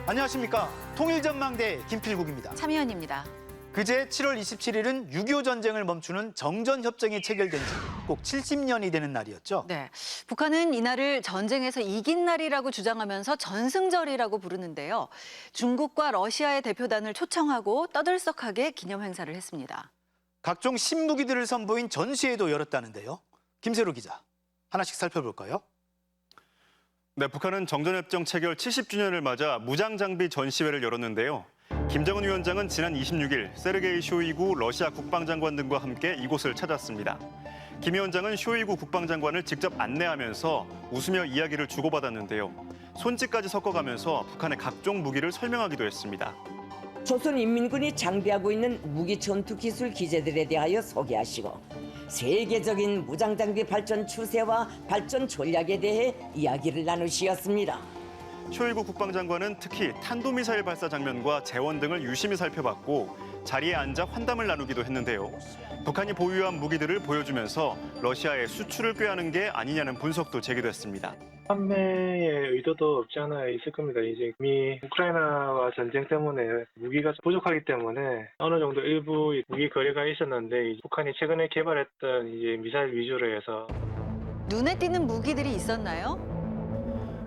안녕하십니까. 통일전망대 김필국입니다. 참여연입니다. 그제 7월 27일은 6.25 전쟁을 멈추는 정전협정이 체결된 지 꼭 70년이 되는 날이었죠. 네, 북한은 이날을 전쟁에서 이긴 날이라고 주장하면서 전승절이라고 부르는데요. 중국과 러시아의 대표단을 초청하고 떠들썩하게 기념 행사를 했습니다. 각종 신무기들을 선보인 전시회도 열었다는데요. 김세로 기자, 하나씩 살펴볼까요? 네, 북한은 정전협정 체결 70주년을 맞아 무장장비 전시회를 열었는데요. 김정은 위원장은 지난 26일 세르게이 쇼이구 러시아 국방장관 등과 함께 이곳을 찾았습니다. 김 위원장은 쇼이구 국방장관을 직접 안내하면서 웃으며 이야기를 주고받았는데요. 손짓까지 섞어가면서 북한의 각종 무기를 설명하기도 했습니다. 조선인민군이 장비하고 있는 무기 전투 기술 기재들에 대하여 소개하시고 세계적인 무장장비 발전 추세와 발전 전략에 대해 이야기를 나누시었습니다. 쇼이구 국방장관은 특히 탄도미사일 발사 장면과 재원 등을 유심히 살펴봤고 자리에 앉아 환담을 나누기도 했는데요. 북한이 보유한 무기들을 보여주면서 러시아의 수출을 꾀하는 게 아니냐는 분석도 제기됐습니다. 판매의 의도도 없지 않아 있을 겁니다. 이제 이미 우크라이나와 전쟁 때문에 무기가 부족하기 때문에 어느 정도 일부 무기 거래가 있었는데 북한이 최근에 개발했던 이제 미사일 위주로 해서 눈에 띄는 무기들이 있었나요?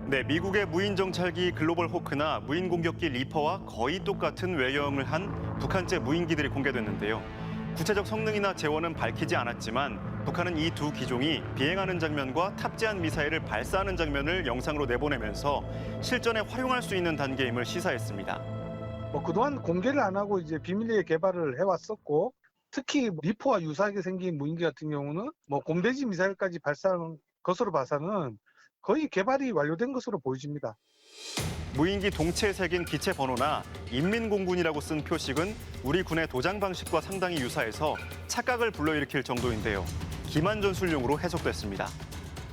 네, 미국의 무인 정찰기 글로벌 호크나 무인 공격기 리퍼와 거의 똑같은 외형을 한 북한제 무인기들이 공개됐는데요. 구체적 성능이나 재원은 밝히지 않았지만 북한은 이 두 기종이 비행하는 장면과 탑재한 미사일을 발사하는 장면을 영상으로 내보내면서 실전에 활용할 수 있는 단계임을 시사했습니다. 그동안 공개를 안 하고 이제 비밀리에 개발을 해왔었고 특히 리포와 유사하게 생긴 무인기 같은 경우는 곰돼지 미사일까지 발사하는 것으로 봐서는 거의 개발이 완료된 것으로 보여집니다. 무인기 동체에 새긴 기체 번호나 인민공군이라고 쓴 표식은 우리 군의 도장 방식과 상당히 유사해서 착각을 불러일으킬 정도인데요. 기만 전술용으로 해석됐습니다.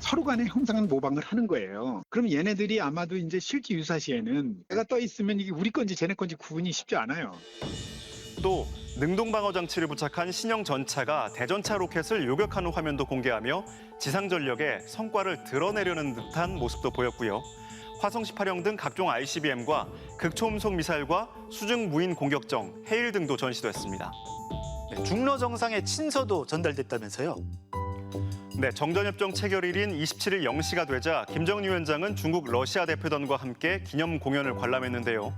서로 간에 형상은 모방을 하는 거예요. 그럼 얘네들이 아마도 이제 실제 유사시에는 내가 떠 있으면 이게 우리 건지 쟤네 건지 구분이 쉽지 않아요. 또 능동방어 장치를 부착한 신형 전차가 대전차 로켓을 요격하는 화면도 공개하며 지상 전력의 성과를 드러내려는 듯한 모습도 보였고요. 화성 18형 등 각종 ICBM과 극초음속 미사일과 수중 무인 공격정, 해일 등도 전시됐습니다. 네, 중러 정상의 친서도 전달됐다면서요. 네, 정전협정 체결일인 27일 0시가 되자 김정은 위원장은 중국 러시아 대표단과 함께 기념 공연을 관람했는데요.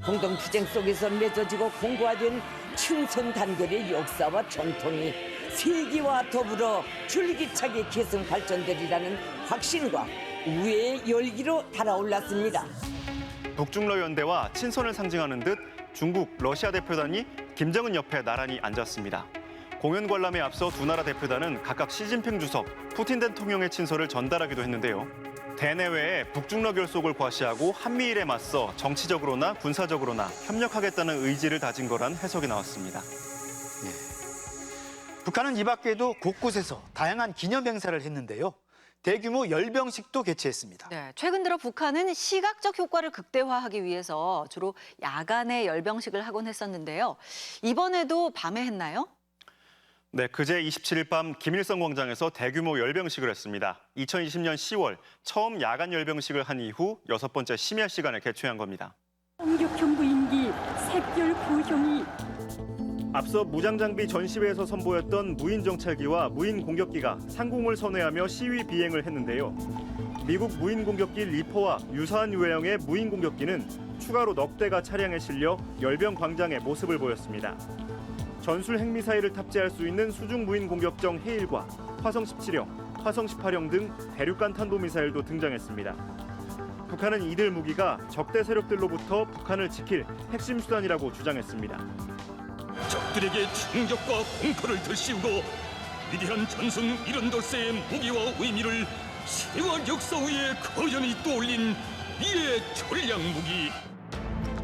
공동투쟁 속에서 맺어지고 공고화된 춘선 단결의 역사와 전통이 세계와 더불어 줄기차게 계승 발전되리라는 확신과 우애의 열기로 달아올랐습니다. 북중러 연대와 친선을 상징하는 듯 중국, 러시아 대표단이 김정은 옆에 나란히 앉았습니다. 공연 관람에 앞서 두 나라 대표단은 각각 시진핑 주석, 푸틴 대통령의 친서를 전달하기도 했는데요. 대내외에 북중러 결속을 과시하고 한미일에 맞서 정치적으로나 군사적으로나 협력하겠다는 의지를 다진 거란 해석이 나왔습니다. 북한은 이 밖에도 곳곳에서 다양한 기념 행사를 했는데요. 대규모 열병식도 개최했습니다. 네, 최근 들어 북한은 시각적 효과를 극대화하기 위해서 주로 야간에 열병식을 하곤 했었는데요. 이번에도 밤에 했나요? 네, 그제 27일 밤 김일성 광장에서 대규모 열병식을 했습니다. 2020년 10월 처음 야간 열병식을 한 이후 6번째 심야 시간에 개최한 겁니다. 공격형 무인기 샛별 9형이 앞서 무장장비 전시회에서 선보였던 무인 정찰기와 무인 공격기가 상공을 선회하며 시위 비행을 했는데요. 미국 무인 공격기 리퍼와 유사한 유해형의 무인 공격기는 추가로 넉 대가 차량에 실려 열병 광장의 모습을 보였습니다. 전술 핵미사일을 탑재할 수 있는 수중 무인 공격정 해일과 화성 17형, 화성 18형 등 대륙간 탄도미사일도 등장했습니다. 북한은 이들 무기가 적대 세력들로부터 북한을 지킬 핵심 수단이라고 주장했습니다. 적들에게 충격과 공포를 들씌우고 위대한 전승 이른돌세의 무기와 의미를 세월 역사 위에 거연히 떠올린 이의 전략 무기.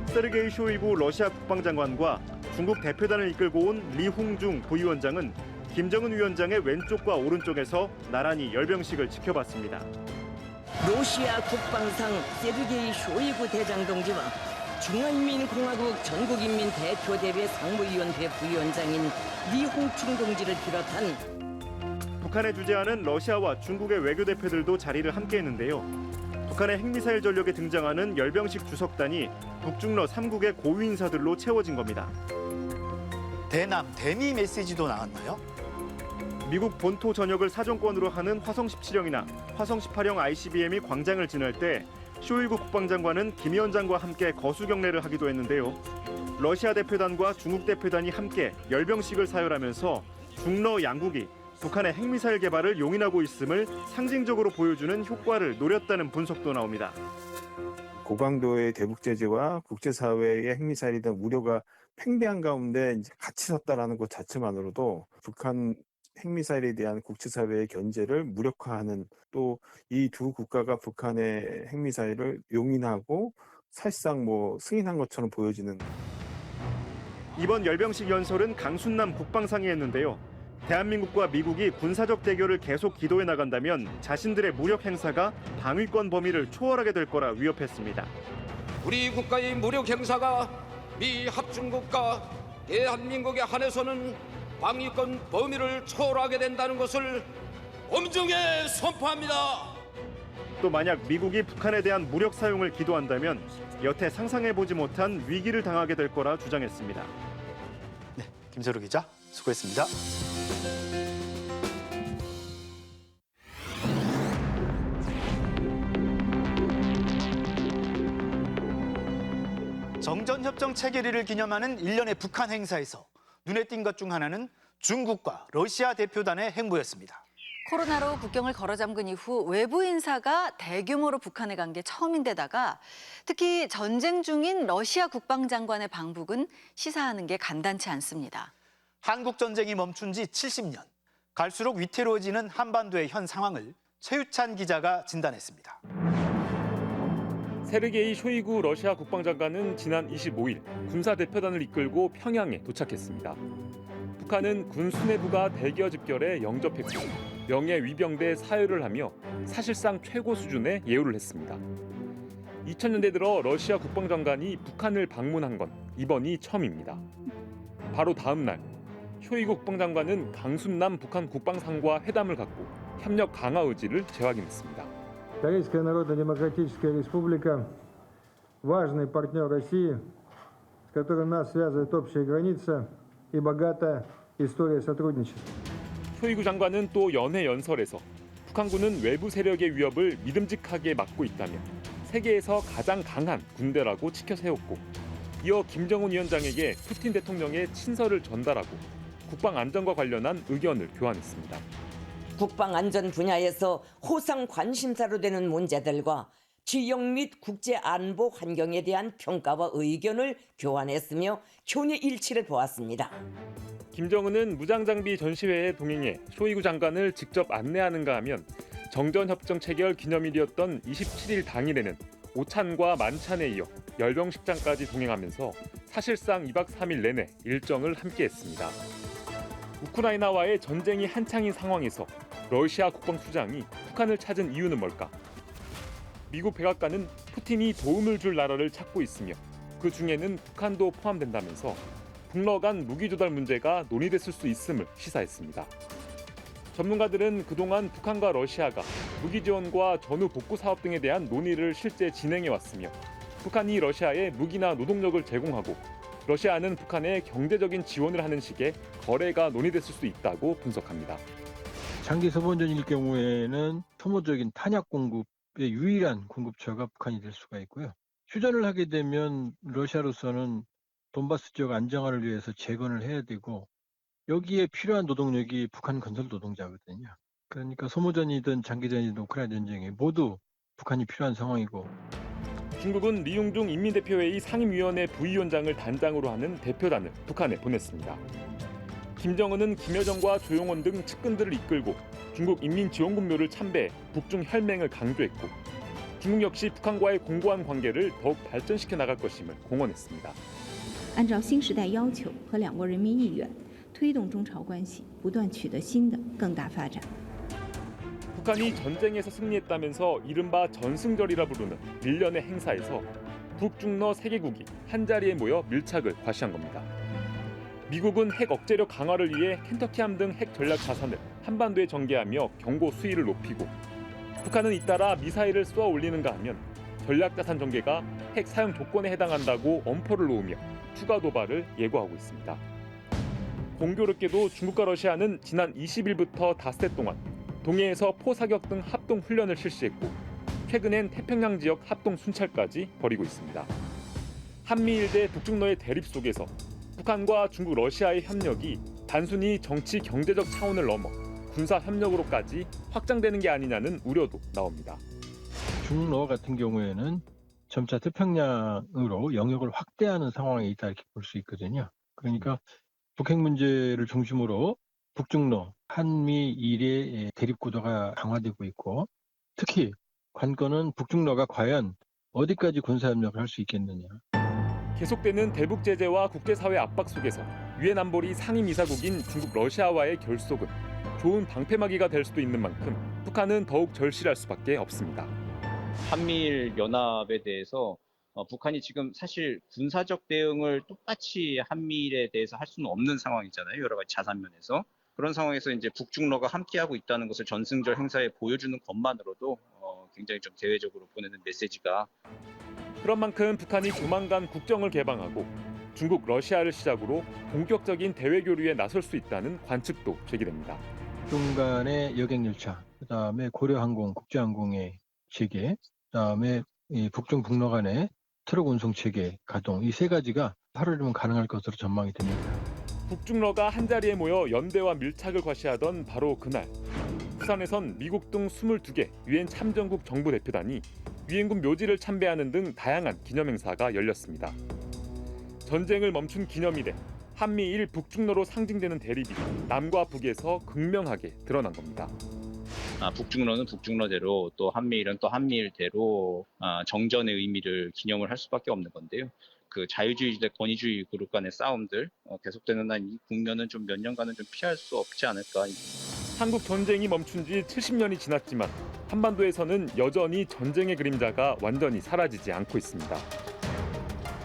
세르게이 쇼이구 러시아 국방장관과 중국 대표단을 이끌고 온 리홍중 부위원장은 김정은 위원장의 왼쪽과 오른쪽에서 나란히 열병식을 지켜봤습니다. 러시아 국방상 세르게이 쇼이구 대장 동지와 중화인민공화국 전국인민 대표대회 상무위원회 부위원장인 리홍충 동지를 비롯한 북한에 주재하는 러시아와 중국의 외교 대표들도 자리를 함께했는데요. 북한의 핵미사일 전력에 등장하는 열병식 주석단이 북중러 3국의 고위 인사들로 채워진 겁니다. 대남, 대미 메시지도 나왔나요? 미국 본토 전역을 사정권으로 하는 화성 17형이나 화성 18형 ICBM이 광장을 지날 때 쇼이구 국방장관은 김 위원장과 함께 거수 경례를 하기도 했는데요. 러시아 대표단과 중국 대표단이 함께 열병식을 사열하면서 중러 양국이 북한의 핵미사일 개발을 용인하고 있음을 상징적으로 보여주는 효과를 노렸다는 분석도 나옵니다. 고강도의 대북 제재와 국제사회의 핵미사일에 대한 우려가 팽배한 가운데 이제 같이 섰다라는 것 자체만으로도 북한 핵미사일에 대한 국제사회의 견제를 무력화하는, 또 이 두 국가가 북한의 핵미사일을 용인하고 사실상 승인한 것처럼 보여지는. 이번 열병식 연설은 강순남 국방상의했는데요. 대한민국과 미국이 군사적 대결을 계속 기도해 나간다면 자신들의 무력 행사가 방위권 범위를 초월하게 될 거라 위협했습니다. 우리 국가의 무력 행사가 미 합중국과 대한민국에 한해서는 방위권 범위를 초월하게 된다는 것을 엄중히 선포합니다. 또 만약 미국이 북한에 대한 무력 사용을 기도한다면 여태 상상해보지 못한 위기를 당하게 될 거라 주장했습니다. 네, 김세로 기자 수고했습니다. 정전협정 체결일을 기념하는 일련의 북한 행사에서 눈에 띈 것 중 하나는 중국과 러시아 대표단의 행보였습니다. 코로나로 국경을 걸어 잠근 이후 외부 인사가 대규모로 북한에 간 게 처음인데다가 특히 전쟁 중인 러시아 국방장관의 방북은 시사하는 게 간단치 않습니다. 한국 전쟁이 멈춘 지 70년. 갈수록 위태로워지는 한반도의 현 상황을 최유찬 기자가 진단했습니다. 세르게이 쇼이구 러시아 국방장관은 지난 25일 군사대표단을 이끌고 평양에 도착했습니다. 북한은 군 수뇌부가 대기업 집결에 영접했고 명예 위병대 사열을 하며 사실상 최고 수준의 예우를 했습니다. 2000년대 들어 러시아 국방장관이 북한을 방문한 건 이번이 처음입니다. 바로 다음 날 쇼이구 국방장관은 강순남 북한 국방상과 회담을 갖고 협력 강화 의지를 재확인했습니다. Корейская Народно-Демократическая Республика – важный партнер России, с которым нас связывает общая граница и богатая история сотрудничества. 쇼이구 장관은 또 연회 연설에서 북한군은 외부 세력의 위협을 믿음직하게 막고 있다며 세계에서 가장 강한 군대라고 치켜 세웠고, 이어 김정은 위원장에게 푸틴 대통령의 친서를 전달하고 국방 안전과 관련한 의견을 교환했습니다. 국방 안전 분야에서 호상 관심사로 되는 문제들과 지역 및 국제 안보 환경에 대한 평가와 의견을 교환했으며 교내 일치를 보았습니다. 김정은은 무장장비 전시회에 동행해 쇼이구 장관을 직접 안내하는가 하면 정전협정 체결 기념일이었던 27일 당일에는 오찬과 만찬에 이어 열병식장까지 동행하면서 사실상 2박 3일 내내 일정을 함께했습니다. 우크라이나와의 전쟁이 한창인 상황에서 러시아 국방수장이 북한을 찾은 이유는 뭘까? 미국 백악관은 푸틴이 도움을 줄 나라를 찾고 있으며 그 중에는 북한도 포함된다면서 북러 간 무기 조달 문제가 논의됐을 수 있음을 시사했습니다. 전문가들은 그동안 북한과 러시아가 무기 지원과 전후 복구 사업 등에 대한 논의를 실제 진행해왔으며 북한이 러시아에 무기나 노동력을 제공하고 러시아는 북한에 경제적인 지원을 하는 식의 거래가 논의됐을 수 있다고 분석합니다. 장기 소모전일 경우에는 소모적인 탄약 공급의 유일한 공급처가 북한이 될 수가 있고요. 휴전을 하게 되면 러시아로서는 돈바스 지역 안정화를 위해서 재건을 해야 되고, 여기에 필요한 노동력이 북한 건설 노동자거든요. 그러니까 소모전이든 장기전이든 우크라이나 전쟁에 모두 북한이 필요한 상황이고. 중국은 리용중 인민대표회의 상임위원회 부위원장을 단장으로 하는 대표단을 북한에 보냈습니다. 김정은은 김여정과 조용원 등 측근들을 이끌고 중국 인민지원군묘를 참배해 북중 혈맹을 강조했고, 중국 역시 북한과의 공고한 관계를 더욱 발전시켜 나갈 것임을 공언했습니다. 按照新时代要求和两国人民意愿，推动中朝关系不断取得新的更大发展。 북한이 전쟁에서 승리했다면서 이른바 전승절이라 부르는 일련의 행사에서 북중러 3개국이 한자리에 모여 밀착을 과시한 겁니다. 미국은 핵 억제력 강화를 위해 켄터키함 등 핵 전략 자산을 한반도에 전개하며 경고 수위를 높이고, 북한은 잇따라 미사일을 쏘아 올리는가 하면 전략자산 전개가 핵 사용 조건에 해당한다고 엄포를 놓으며 추가 도발을 예고하고 있습니다. 공교롭게도 중국과 러시아는 지난 20일부터 닷새 동안 동해에서 포사격 등 합동 훈련을 실시했고 최근엔 태평양 지역 합동 순찰까지 벌이고 있습니다. 한미일 대 북중러의 대립 속에서 북한과 중국, 러시아의 협력이 단순히 정치 경제적 차원을 넘어 군사 협력으로까지 확장되는 게 아니냐는 우려도 나옵니다. 중러 같은 경우에는 점차 태평양으로 영역을 확대하는 상황에 있다 이렇게 볼 수 있거든요. 그러니까 북핵 문제를 중심으로 북중러, 한미일의 대립 구도가 강화되고 있고 특히 관건은 북중러가 과연 어디까지 군사협력을 할 수 있겠느냐. 계속되는 대북 제재와 국제사회 압박 속에서 유엔 안보리 상임이사국인 중국, 러시아와의 결속은 좋은 방패막이가 될 수도 있는 만큼 북한은 더욱 절실할 수밖에 없습니다. 한미일 연합에 대해서 북한이 지금 사실 군사적 대응을 똑같이 한미일에 대해서 할 수는 없는 상황이잖아요. 여러 가지 자산면에서. 그런 상황에서 이제 북중러가 함께하고 있다는 것을 전승절 행사에 보여주는 것만으로도 굉장히 좀 대외적으로 보내는 메시지가. 그런 만큼 북한이 조만간 국정을 개방하고 중국, 러시아를 시작으로 본격적인 대외 교류에 나설 수 있다는 관측도 제기됩니다. 중간에 여객열차, 그다음에 고려항공, 국제항공의 체계, 그다음에 이 북중 북러 간의 트럭 운송 체계 가동, 이 세 가지가 8월이면 가능할 것으로 전망이 됩니다. 북중러가 한자리에 모여 연대와 밀착을 과시하던 바로 그날 부산에선 미국 등 22개 유엔 참전국 정부 대표단이 유엔군 묘지를 참배하는 등 다양한 기념행사가 열렸습니다. 전쟁을 멈춘 기념일에 한미일 북중러로 상징되는 대립이 남과 북에서 극명하게 드러난 겁니다. 북중러는 북중러대로 또 한미일은 또 한미일대로 정전의 의미를 기념을 할 수밖에 없는 건데요. 그 자유주의 대 권위주의 그룹 간의 싸움들 계속되는 한 이 국면은 좀 몇 년간은 좀 피할 수 없지 않을까. 한국 전쟁이 멈춘 지 70년이 지났지만 한반도에서는 여전히 전쟁의 그림자가 완전히 사라지지 않고 있습니다.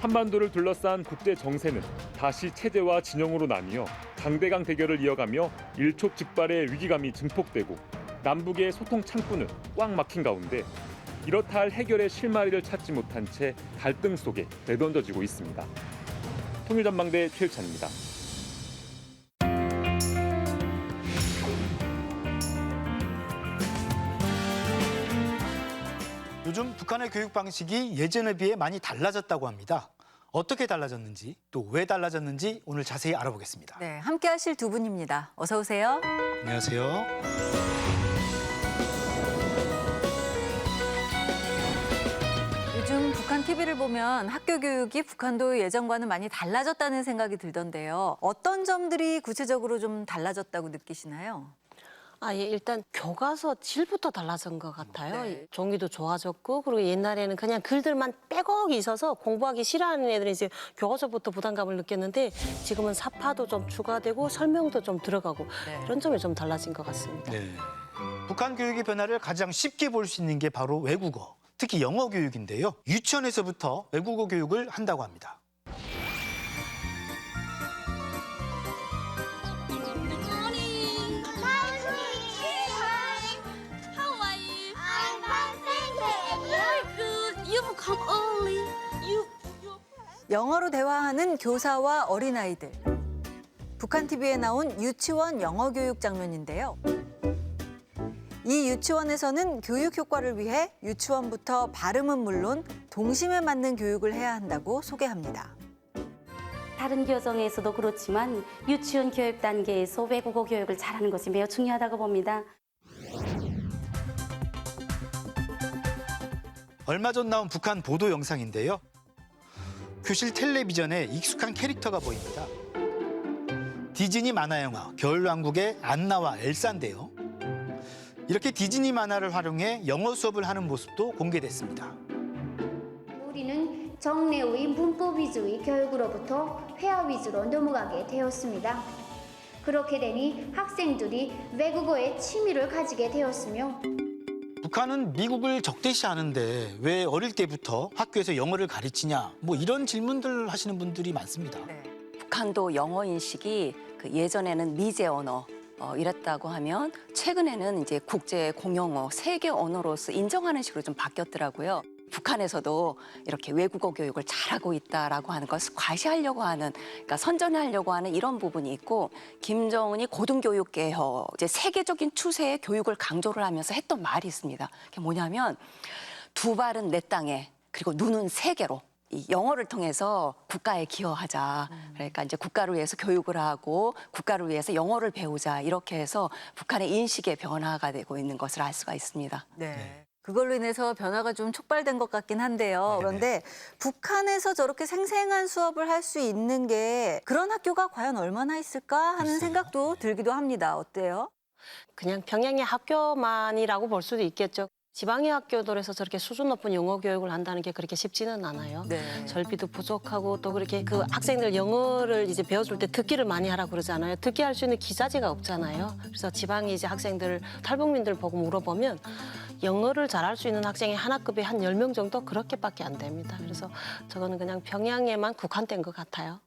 한반도를 둘러싼 국제 정세는 다시 체제와 진영으로 나뉘어 강대강 대결을 이어가며 일촉즉발의 위기감이 증폭되고 남북의 소통 창구는 꽉 막힌 가운데 이렇다 할 해결의 실마리를 찾지 못한 채 갈등 속에 내던져지고 있습니다. 통일전망대 최일찬입니다. 요즘 북한의 교육 방식이 예전에 비해 많이 달라졌다고 합니다. 어떻게 달라졌는지 또 왜 달라졌는지 오늘 자세히 알아보겠습니다. 네, 함께 하실 두 분입니다. 어서 오세요. 안녕하세요. 요즘 북한 TV를 보면 학교 교육이 북한도 예전과는 많이 달라졌다는 생각이 들던데요. 어떤 점들이 구체적으로 좀 달라졌다고 느끼시나요? 예, 일단 교과서 질부터 달라진 것 같아요. 종이도 좋아졌고, 그리고 옛날에는 그냥 글들만 빼곡히 있어서 공부하기 싫어하는 애들이 이제 교과서부터 부담감을 느꼈는데 지금은 사파도 좀 추가되고 설명도 좀 들어가고 이런 점이 좀 달라진 것 같습니다. 네. 북한 교육의 변화를 가장 쉽게 볼 수 있는 게 바로 외국어, 특히 영어 교육인데요. 유치원에서부터 외국어 교육을 한다고 합니다. 영어로 대화하는 교사와 어린아이들. 북한 TV에 나온 유치원 영어 교육 장면인데요. 이 유치원에서는 교육 효과를 위해 유치원부터 발음은 물론 동심에 맞는 교육을 해야 한다고 소개합니다. 다른 교정에서도 그렇지만 유치원 교육 단계에서 외국어 교육을 잘하는 것이 매우 중요하다고 봅니다. 얼마 전 나온 북한 보도 영상인데요. 교실 텔레비전에 익숙한 캐릭터가 보입니다. 디즈니 만화 영화 겨울왕국의 안나와 엘사인데요. 이렇게 디즈니 만화를 활용해 영어 수업을 하는 모습도 공개됐습니다. 우리는 정례의 문법 위주의 교육으로부터 회화 위주로 넘어가게 되었습니다. 그렇게 되니 학생들이 외국어에 취미를 가지게 되었으며 북한은 미국을 적대시하는데 왜 어릴 때부터 학교에서 영어를 가르치냐 뭐 이런 질문들 하시는 분들이 많습니다. 북한도 영어 인식이 예전에는 미제 언어, 이랬다고 하면 최근에는 이제 국제 공용어, 세계 언어로서 인정하는 식으로 좀 바뀌었더라고요. 북한에서도 이렇게 외국어 교육을 잘하고 있다라고 하는 것을 과시하려고 하는, 그러니까 선전하려고 하는 이런 부분이 있고, 김정은이 고등교육 개혁, 이제 세계적인 추세의 교육을 강조를 하면서 했던 말이 있습니다. 그게 뭐냐면 두 발은 내 땅에, 그리고 눈은 세계로. 이 영어를 통해서 국가에 기여하자. 그러니까 이제 국가를 위해서 교육을 하고 국가를 위해서 영어를 배우자. 이렇게 해서 북한의 인식의 변화가 되고 있는 것을 알 수가 있습니다. 네. 그걸로 인해서 변화가 좀 촉발된 것 같긴 한데요. 그런데 북한에서 저렇게 생생한 수업을 할 수 있는 게 그런 학교가 과연 얼마나 있을까 하는 생각도 들기도 합니다. 어때요? 그냥 평양의 학교만이라고 볼 수도 있겠죠. 지방의 학교들에서 저렇게 수준 높은 영어 교육을 한다는 게 그렇게 쉽지는 않아요. 네. 설비도 부족하고 또 그렇게 그 학생들 영어를 이제 배워줄 때 듣기를 많이 하라고 그러잖아요. 듣기 할 수 있는 기자재가 없잖아요. 그래서 지방의 이제 학생들, 탈북민들 보고 물어보면 영어를 잘할 수 있는 학생이 한 학급에 한 10명 정도 그렇게밖에 안 됩니다. 그래서 저거는 그냥 평양에만 국한된 것 같아요.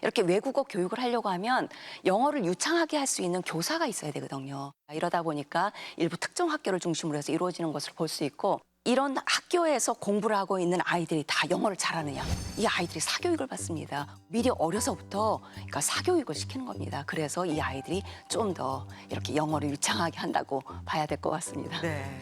이렇게 외국어 교육을 하려고 하면 영어를 유창하게 할 수 있는 교사가 있어야 되거든요. 이러다 보니까 일부 특정 학교를 중심으로 해서 이루어지는 것을 볼 수 있고, 이런 학교에서 공부를 하고 있는 아이들이 다 영어를 잘하느냐? 이 아이들이 사교육을 받습니다. 미리 어려서부터 그러니까 사교육을 시키는 겁니다. 그래서 이 아이들이 좀 더 이렇게 영어를 유창하게 한다고 봐야 될 것 같습니다. 네.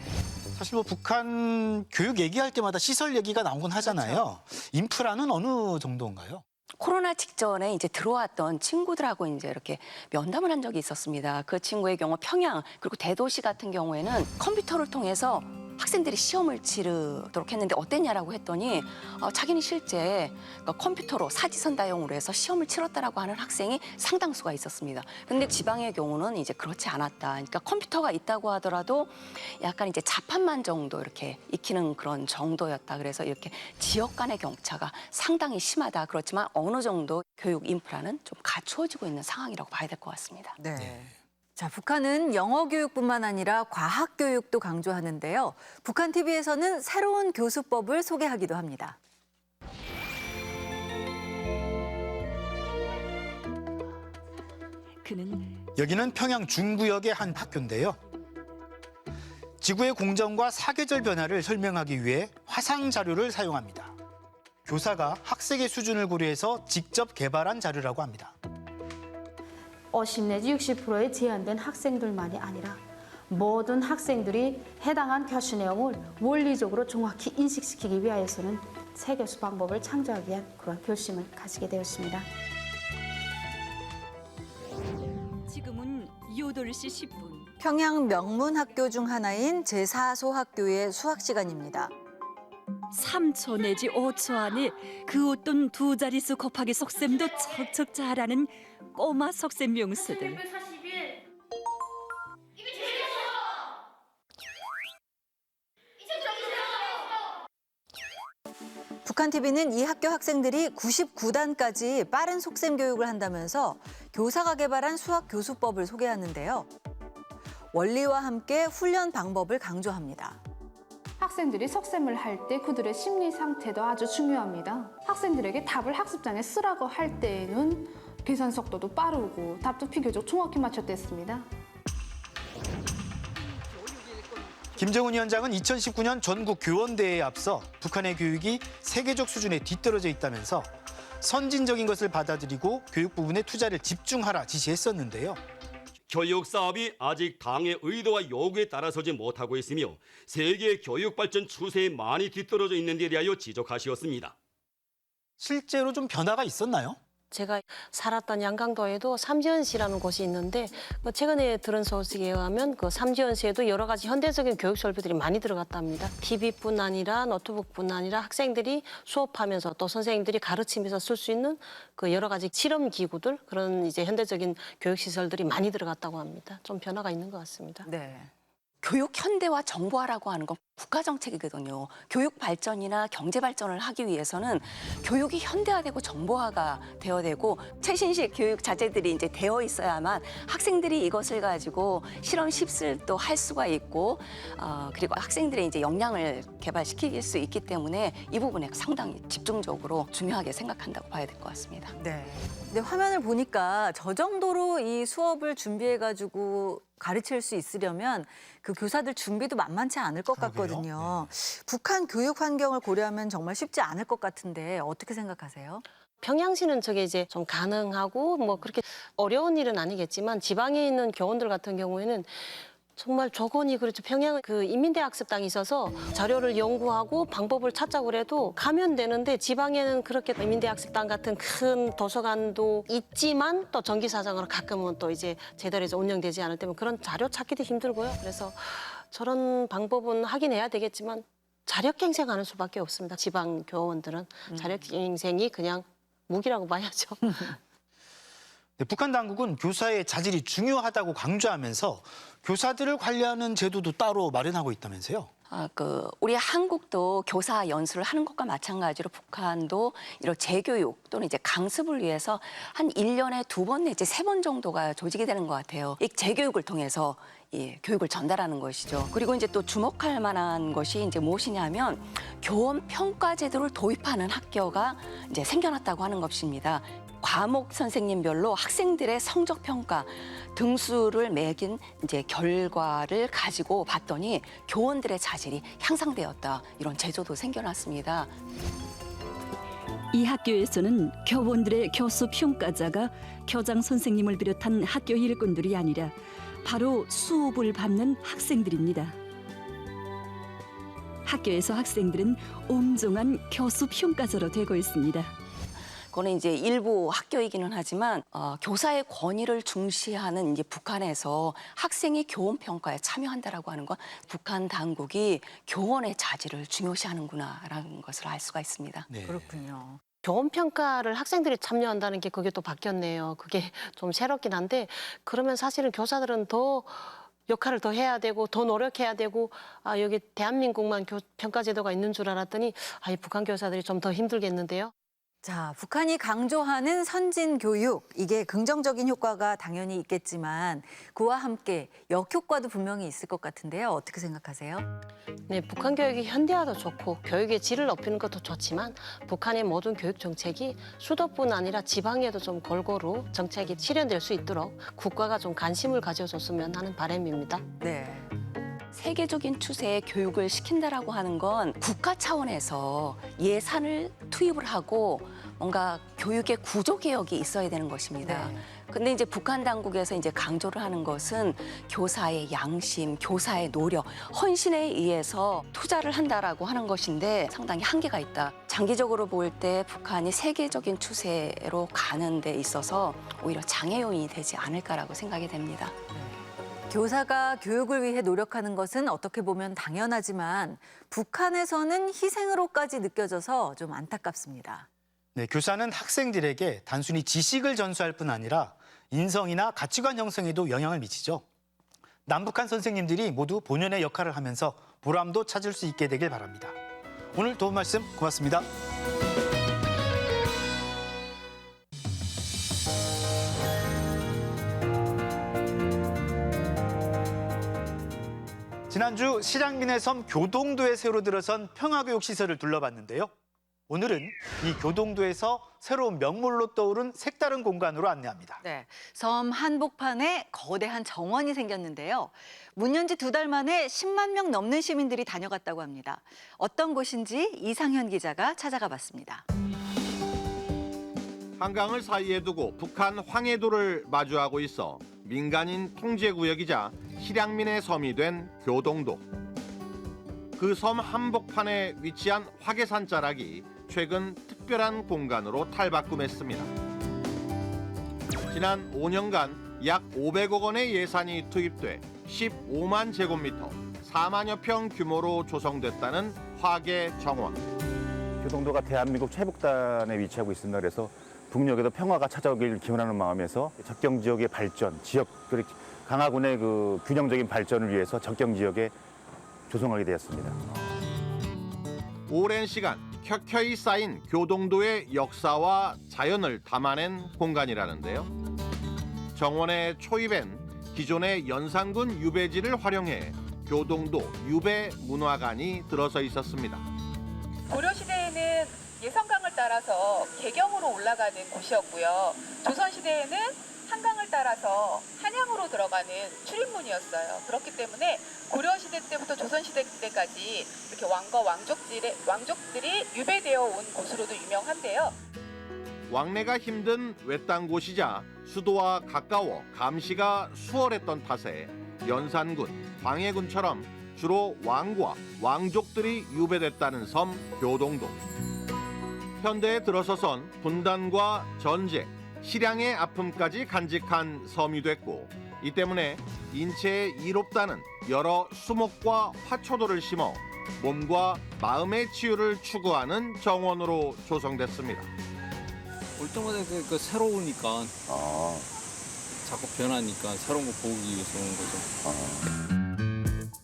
사실 뭐 북한 교육 얘기할 때마다 시설 얘기가 나오곤 하잖아요. 인프라는 어느 정도인가요? 코로나 직전에 이제 들어왔던 친구들하고 이제 이렇게 면담을 한 적이 있었습니다. 그 친구의 경우 평양 그리고 대도시 같은 경우에는 컴퓨터를 통해서 학생들이 시험을 치르도록 했는데 어땠냐라고 했더니 자기는 실제 컴퓨터로 사지선다용으로 해서 시험을 치렀다라고 하는 학생이 상당수가 있었습니다. 근데 지방의 경우는 이제 그렇지 않았다. 그러니까 컴퓨터가 있다고 하더라도 약간 이제 자판만 정도 이렇게 익히는 그런 정도였다. 그래서 이렇게 지역 간의 격차가 상당히 심하다. 그렇지만 어느 정도 교육 인프라는 좀 갖추어지고 있는 상황이라고 봐야 될 것 같습니다. 네. 자, 북한은 영어 교육뿐만 아니라 과학 교육도 강조하는데요. 북한 TV에서는 새로운 교수법을 소개하기도 합니다. 여기는 평양 중구역의 한 학교인데요. 지구의 공전과 사계절 변화를 설명하기 위해 화상 자료를 사용합니다. 교사가 학생의 수준을 고려해서 직접 개발한 자료라고 합니다. 50 내지 60%의 제한된 학생들만이 아니라 모든 학생들이 해당한 교수 내용을 원리적으로 정확히 인식시키기 위하여서는 새 교수 방법을 창조하기 위한 그런 결심을 가지게 되었습니다. 지금은 8시 10분. 평양 명문 학교 중 하나인 제4소 학교의 수학 시간입니다. 3초 내지 5초 안에 그 어떤 두 자릿수 곱하기 속셈도 척척 잘하는 꼬마 속셈 명수들. 북한 TV는 이 학교 학생들이 99단까지 빠른 속셈 교육을 한다면서 교사가 개발한 수학 교수법을 소개하는데요. 원리와 함께 훈련 방법을 강조합니다. 학생들이 속셈을 할 때 그들의 심리 상태도 아주 중요합니다. 학생들에게 답을 학습장에 쓰라고 할 때에는 계산 속도도 빠르고 답도 비교적 정확히 맞춰댔습니다. 김정은 위원장은 2019년 전국 교원대회에 앞서 북한의 교육이 세계적 수준에 뒤떨어져 있다면서 선진적인 것을 받아들이고 교육 부분에 투자를 집중하라 지시했었는데요. 교육 사업이 아직 당의 의도와 요구에 따라서지 못하고 있으며 세계 교육 발전 추세에 많이 뒤떨어져 있는 데 대하여 지적하시었습니다. 실제로 좀 변화가 있었나요? 제가 살았던 양강도에도 삼지연시라는 곳이 있는데 최근에 들은 소식에 의하면 그 삼지연시에도 여러 가지 현대적인 교육 설비들이 많이 들어갔답니다. TV뿐 아니라 노트북뿐 아니라 학생들이 수업하면서 또 선생님들이 가르치면서 쓸 수 있는 그 여러 가지 실험 기구들 그런 이제 현대적인 교육 시설들이 많이 들어갔다고 합니다. 좀 변화가 있는 것 같습니다. 네. 교육 현대화 정보화라고 하는 건 국가 정책이거든요. 교육 발전이나 경제 발전을 하기 위해서는 교육이 현대화되고 정보화가 되어야 되고 최신식 교육 자재들이 이제 되어 있어야만 학생들이 이것을 가지고 실험 실습도 할 수가 있고 그리고 학생들의 이제 역량을 개발시킬 수 있기 때문에 이 부분에 상당히 집중적으로 중요하게 생각한다고 봐야 될 것 같습니다. 네. 근데 화면을 보니까 저 정도로 이 수업을 준비해가지고 가르칠 수 있으려면 그 교사들 준비도 만만치 않을 것 같거든요. 북한 교육 환경을 고려하면 정말 쉽지 않을 것 같은데 어떻게 생각하세요? 평양시는 저게 이제 좀 가능하고 뭐 그렇게 어려운 일은 아니겠지만 지방에 있는 교원들 같은 경우에는 정말 조건이 그렇죠. 평양은 그 인민대학습당이 있어서 자료를 연구하고 방법을 찾자고 그래도 가면 되는데 지방에는 그렇게 인민대학습당 같은 큰 도서관도 있지만 또 정기사정으로 가끔은 또 이제 제대로 이제 운영되지 않을 때면 그런 자료 찾기도 힘들고요. 그래서 저런 방법은 하긴 해야 되겠지만 자력갱생하는 수밖에 없습니다. 지방 교원들은 자력갱생이 그냥 무기라고 봐야죠. 네, 북한 당국은 교사의 자질이 중요하다고 강조하면서 교사들을 관리하는 제도도 따로 마련하고 있다면서요? 우리 한국도 교사 연수를 하는 것과 마찬가지로 북한도 이런 재교육 또는 이제 강습을 위해서 한 1년에 2번 내지 3번 정도가 조직이 되는 것 같아요. 이 재교육을 통해서 교육을 전달하는 것이죠. 그리고 이제 또 주목할 만한 것이 이제 무엇이냐면 교원 평가 제도를 도입하는 학교가 이제 생겨났다고 하는 것입니다. 과목 선생님별로 학생들의 성적 평가 등수를 매긴 이제 결과를 가지고 봤더니 교원들의 자질이 향상되었다. 이런 제도도 생겨났습니다. 이 학교에서는 교원들의 교수 평가자가 교장 선생님을 비롯한 학교 일꾼들이 아니라 바로 수업을 받는 학생들입니다. 학교에서 학생들은 온종한 교수 평가자로 되고 있습니다. 그거는 이제 일부 학교이기는 하지만 교사의 권위를 중시하는 이제 북한에서 학생이 교원 평가에 참여한다라고 하는 건 북한 당국이 교원의 자질을 중요시하는구나라는 것을 알 수가 있습니다. 네. 그렇군요. 교원 평가를 학생들이 참여한다는 게 그게 또 바뀌었네요. 그게 좀 새롭긴 한데 그러면 사실은 교사들은 더 역할을 더 해야 되고 더 노력해야 되고 여기 대한민국만 평가 제도가 있는 줄 알았더니 이 북한 교사들이 좀 더 힘들겠는데요. 자, 북한이 강조하는 선진 교육, 이게 긍정적인 효과가 당연히 있겠지만 그와 함께 역효과도 분명히 있을 것 같은데요. 어떻게 생각하세요? 네, 북한 교육이 현대화도 좋고 교육의 질을 높이는 것도 좋지만 북한의 모든 교육 정책이 수도뿐 아니라 지방에도 좀 골고루 정책이 실현될 수 있도록 국가가 좀 관심을 가져줬으면 하는 바람입니다. 네. 세계적인 추세에 교육을 시킨다라고 하는 건 국가 차원에서 예산을 투입을 하고 뭔가 교육의 구조 개혁이 있어야 되는 것입니다. 근데 이제 북한 당국에서 이제 강조를 하는 것은 교사의 양심, 교사의 노력, 헌신에 의해서 투자를 한다라고 하는 것인데 상당히 한계가 있다. 장기적으로 볼 때 북한이 세계적인 추세로 가는 데 있어서 오히려 장애 요인이 되지 않을까라고 생각이 됩니다. 교사가 교육을 위해 노력하는 것은 어떻게 보면 당연하지만 북한에서는 희생으로까지 느껴져서 좀 안타깝습니다. 네, 교사는 학생들에게 단순히 지식을 전수할 뿐 아니라 인성이나 가치관 형성에도 영향을 미치죠. 남북한 선생님들이 모두 본연의 역할을 하면서 보람도 찾을 수 있게 되길 바랍니다. 오늘 도움 말씀 고맙습니다. 지난주 실향민의 섬 교동도에 새로 들어선 평화교육시설을 둘러봤는데요. 오늘은 이 교동도에서 새로운 명물로 떠오른 색다른 공간으로 안내합니다. 네, 섬 한복판에 거대한 정원이 생겼는데요. 문 연 지 2달 만에 10만 명 넘는 시민들이 다녀갔다고 합니다. 어떤 곳인지 이상현 기자가 찾아가 봤습니다. 한강을 사이에 두고 북한 황해도를 마주하고 있어 민간인 통제구역이자 실향민의 섬이 된 교동도. 그 섬 한복판에 위치한 화계산 자락이 최근 특별한 공간으로 탈바꿈했습니다. 지난 5년간 약 500억 원의 예산이 투입돼 15만 제곱미터, 4만여 평 규모로 조성됐다는 화계 정원. 교동도가 대한민국 최북단에 위치하고 있습니다. 그래서 북녘에도 평화가 찾아오길 기원하는 마음에서 접경 지역의 발전, 지역 강화군의 그 균형적인 발전을 위해서 접경 지역에 조성하게 되었습니다. 오랜 시간 켜켜이 쌓인 교동도의 역사와 자연을 담아낸 공간이라는데요. 정원에 초입엔 기존의 연산군 유배지를 활용해 교동도 유배 문화관이 들어서 있었습니다. 고려시대에는 예성강을 따라서 개경으로 올라가는 곳이었고요. 조선시대에는 한강을 따라서 한양으로 들어가는 출입문이었어요. 그렇기 때문에 고려시대 때부터 조선시대 때까지 이렇게 왕과 왕족들이 유배되어 온 곳으로도 유명한데요. 왕래가 힘든 외딴 곳이자 수도와 가까워 감시가 수월했던 탓에 연산군, 광해군처럼 주로 왕과 왕족들이 유배됐다는 섬 교동도. 현대에 들어서선 분단과 전쟁, 실향의 아픔까지 간직한 섬이 됐고, 이 때문에 인체에 이롭다는 여러 수목과 화초도를 심어 몸과 마음의 치유를 추구하는 정원으로 조성됐습니다. 올 때마다 그 새로우니까 자꾸 변하니까 새로운 거 보기 위해서 오는 거죠.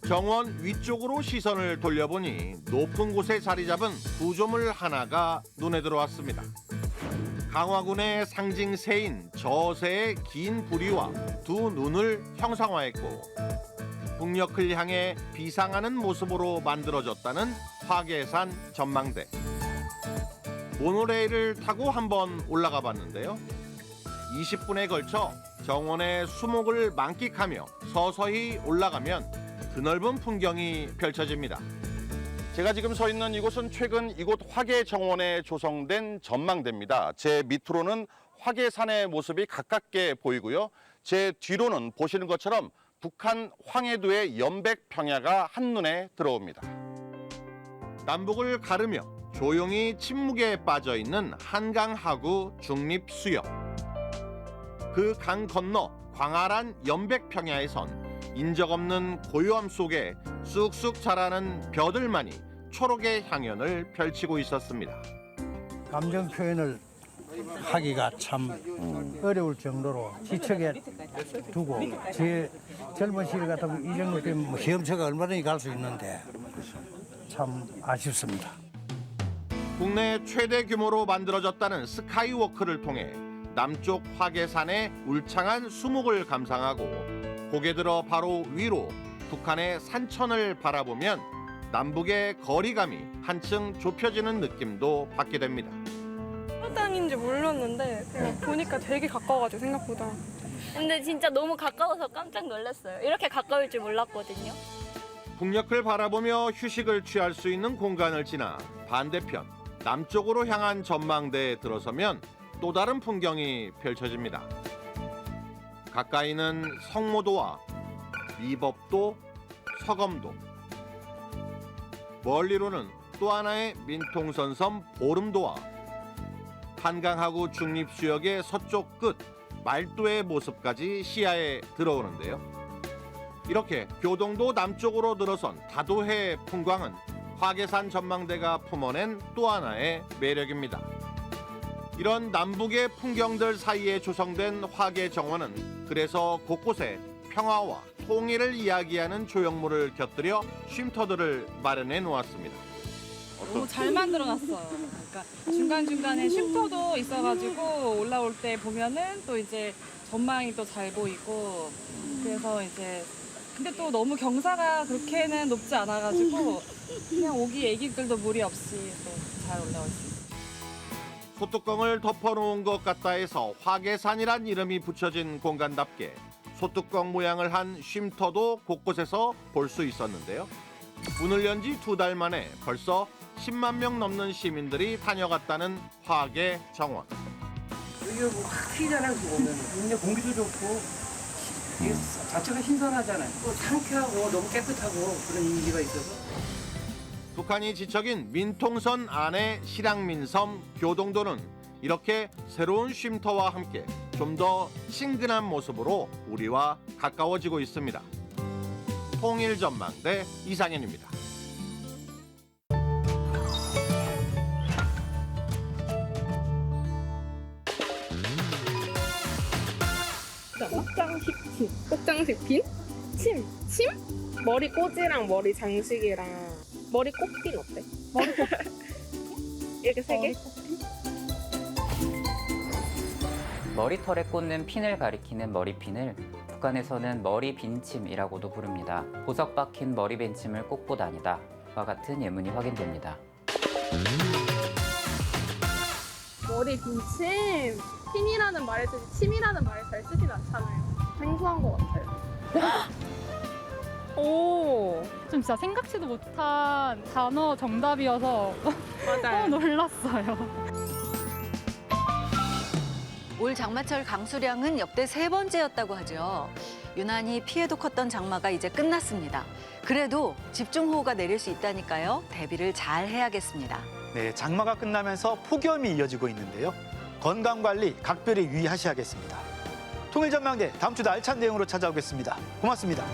정원 위쪽으로 시선을 돌려보니 높은 곳에 자리 잡은 구조물 하나가 눈에 들어왔습니다. 강화군의 상징새인 저새의 긴 부리와 두 눈을 형상화했고 북녘을 향해 비상하는 모습으로 만들어졌다는 화계산 전망대. 모노레일을 타고 한번 올라가 봤는데요. 20분에 걸쳐 정원의 수목을 만끽하며 서서히 올라가면 드넓은 풍경이 펼쳐집니다. 제가 지금 서 있는 이곳은 최근 이곳 화계정원에 조성된 전망대입니다. 제 밑으로는 화계산의 모습이 가깝게 보이고요. 제 뒤로는 보시는 것처럼 북한 황해도의 연백평야가 한눈에 들어옵니다. 남북을 가르며 조용히 침묵에 빠져 있는 한강하구 중립수역. 그 강 건너 광활한 연백평야에선 인적 없는 고요함 속에 쑥쑥 자라는 벼들만이 초록의 향연을 펼치고 있었습니다. 감정 표현을 하기가 참 어려울 정도로 지척에 두고 제 젊은 시절 같으면 이 정도 되면 헤엄쳐가 얼마든지 갈 수 있는데 참 아쉽습니다. 국내 최대 규모로 만들어졌다는 스카이워크를 통해 남쪽 화계산의 울창한 수목을 감상하고 고개 들어 바로 위로 북한의 산천을 바라보면 남북의 거리감이 한층 좁혀지는 느낌도 받게 됩니다. 땅인지 몰랐는데 그냥 보니까 되게 가까워가지고 생각보다. 근데 진짜 너무 가까워서 깜짝 놀랐어요. 이렇게 가까울 줄 몰랐거든요. 북녘을 바라보며 휴식을 취할 수 있는 공간을 지나 반대편 남쪽으로 향한 전망대에 들어서면 또 다른 풍경이 펼쳐집니다. 가까이는 성모도와 미법도, 서검도. 멀리로는 또 하나의 민통선섬 보름도와 한강하구 중립수역의 서쪽 끝 말도의 모습까지 시야에 들어오는데요. 이렇게 교동도 남쪽으로 들어선 다도해 풍광은 화계산 전망대가 품어낸 또 하나의 매력입니다. 이런 남북의 풍경들 사이에 조성된 화계정원은 그래서 곳곳에 평화와 통일을 이야기하는 조형물을 곁들여 쉼터들을 마련해 놓았습니다. 너무 잘 만들어놨어요. 그러니까 중간중간에 쉼터도 있어가지고 올라올 때 보면은 또 이제 전망이 또 잘 보이고 그래서 이제 근데 또 너무 경사가 그렇게는 높지 않아가지고 그냥 오기 애기들도 무리 없이 또 잘 올라올 수 있어요. 소뚜껑을 덮어놓은 것 같다 해서 화계산이란 이름이 붙여진 공간답게 소뚜껑 모양을 한 쉼터도 곳곳에서 볼 수 있었는데요. 문을 연 지 2달 만에 벌써 10만 명 넘는 시민들이 다녀갔다는 화계정원. 여기가 뭐 튀잖아요. 오면 근데 공기도 좋고 이게 자체가 신선하잖아요. 또 상쾌하고 너무 깨끗하고 그런 이미지가 있어서. 북한이 지척인 민통선 안의 실향민섬 교동도는 이렇게 새로운 쉼터와 함께 좀 더 친근한 모습으로 우리와 가까워지고 있습니다. 통일전망대 이상현입니다. 꼭장식품, 꼭장식품, 침, 머리 꽂이랑 머리 장식이랑 머리 꼽긴 어때? 머리 이렇게 세 개? 머리털에 꽂는 핀을 가리키는 머리핀을 북한에서는 머리 빈침이라고도 부릅니다. 보석 박힌 머리 빈침을 꽂고 다니다. 와 같은 예문이 확인됩니다. 머리 빈침, 핀이라는 말을 쓰지 침이라는 말을 잘 쓰진 않잖아요. 생소한 것 같아요. 오, 좀 진짜 생각지도 못한 단어 정답이어서 맞아요. 너무 놀랐어요. 올 장마철 강수량은 역대 3번째였다고 하죠. 유난히 피해도 컸던 장마가 이제 끝났습니다. 그래도 집중호우가 내릴 수 있다니까요. 대비를 잘 해야겠습니다. 네, 장마가 끝나면서 폭염이 이어지고 있는데요. 건강관리 각별히 유의하셔야겠습니다. 통일전망대 다음 주도 알찬 내용으로 찾아오겠습니다. 고맙습니다.